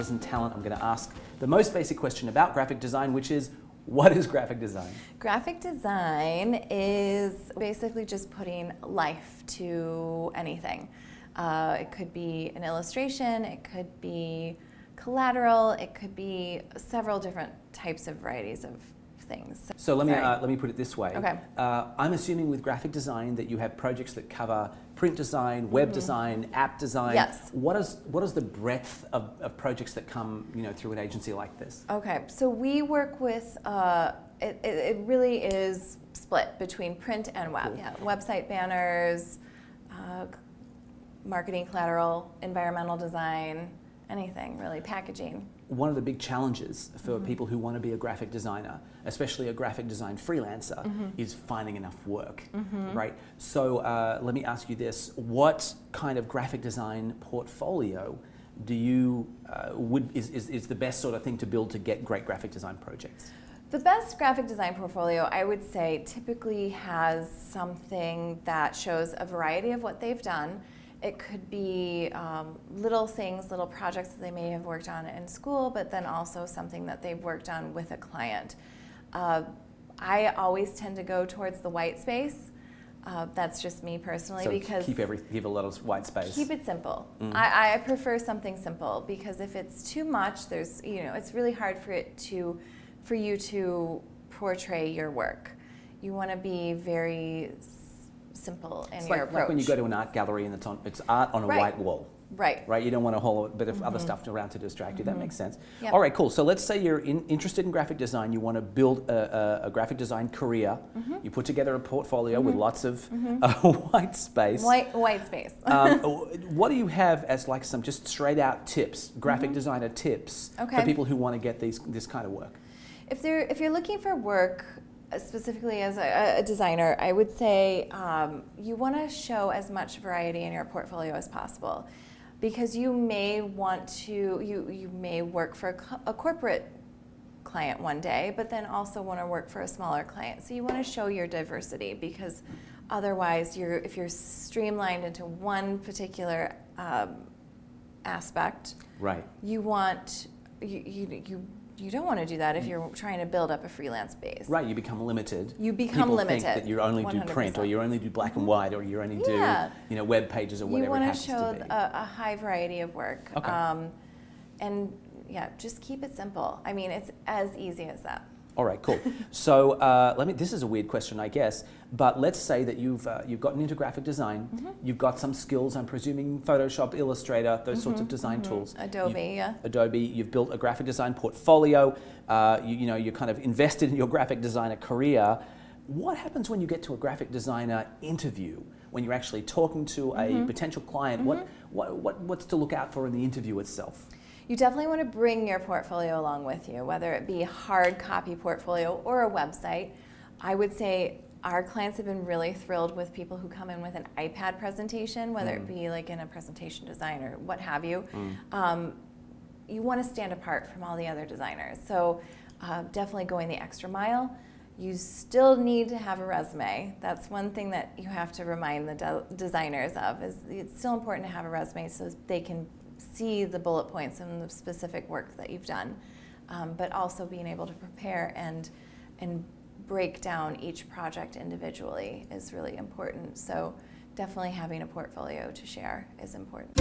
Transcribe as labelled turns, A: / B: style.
A: Artisan Talent, I'm going to ask the most basic question about graphic design, which is, what is graphic design?
B: Graphic design is basically just putting life to anything. It could be an illustration, it could be collateral, it could be several different types of varieties of things.
A: So let me put it this way.
B: Okay.
A: I'm assuming with graphic design that you have projects that cover print design, web design, app design.
B: Yes.
A: What is the breadth of projects that come through an agency like this?
B: Okay, so we work with, it really is split between print and web.
A: Cool.
B: Yeah, website banners, marketing collateral, environmental design, anything really, packaging.
A: One of the big challenges for people who want to be a graphic designer, especially a graphic design freelancer, is finding enough work, right? So let me ask you this: what kind of graphic design portfolio do you is the best sort of thing to build to get great graphic design projects?
B: The best graphic design portfolio, I would say, typically has something that shows a variety of what they've done. It could be little things, little projects that they may have worked on in school, but then also something that they've worked on with a client. I always tend to go towards the white space. That's just me personally,
A: So
B: because
A: give a lot of white space.
B: keep it simple. I prefer something simple, because if it's too much, there's it's really hard for you to portray your work. You want to be very simple in your approach.
A: Like when you go to an art gallery and it's art on a white wall.
B: Right.
A: Right. You don't want a whole bit of other stuff around to distract you. That makes sense.
B: Yep.
A: All right, cool. So let's say you're interested in graphic design. You want to build a graphic design career. You put together a portfolio with lots of white space.
B: White space.
A: What do you have as like some just straight out tips, graphic designer tips for people who want to get this kind of work?
B: If you're looking for work, specifically as a designer, I would say you want to show as much variety in your portfolio as possible, because you may want to, you may work for a corporate client one day, but then also want to work for a smaller client. So you want to show your diversity, because otherwise if you're streamlined into one particular aspect,
A: right?
B: You don't want to do that if you're trying to build up a freelance base.
A: Right, you become limited.
B: You become
A: People
B: limited.
A: think that you only do print,
B: 100%.
A: or you only do black and white, or you only do web pages or whatever it happens to be.
B: You want to show a high variety of work.
A: Okay.
B: And yeah, just keep it simple. I mean, it's as easy as that.
A: All right, cool. So this is a weird question, I guess, but let's say that you've gotten into graphic design, you've got some skills, I'm presuming Photoshop, Illustrator, those sorts of design tools.
B: Adobe,
A: Adobe, you've built a graphic design portfolio, you're kind of invested in your graphic designer career. What happens when you get to a graphic designer interview, when you're actually talking to a potential client? What's to look out for in the interview itself?
B: You definitely want to bring your portfolio along with you, whether it be a hard copy portfolio or a website. I would say our clients have been really thrilled with people who come in with an iPad presentation, whether it be like in a presentation design or what have you. You want to stand apart from all the other designers. So definitely going the extra mile. You still need to have a resume. That's one thing that you have to remind the designers of, is it's still important to have a resume so they can see the bullet points and the specific work that you've done, but also being able to prepare and break down each project individually is really important. So definitely having a portfolio to share is important.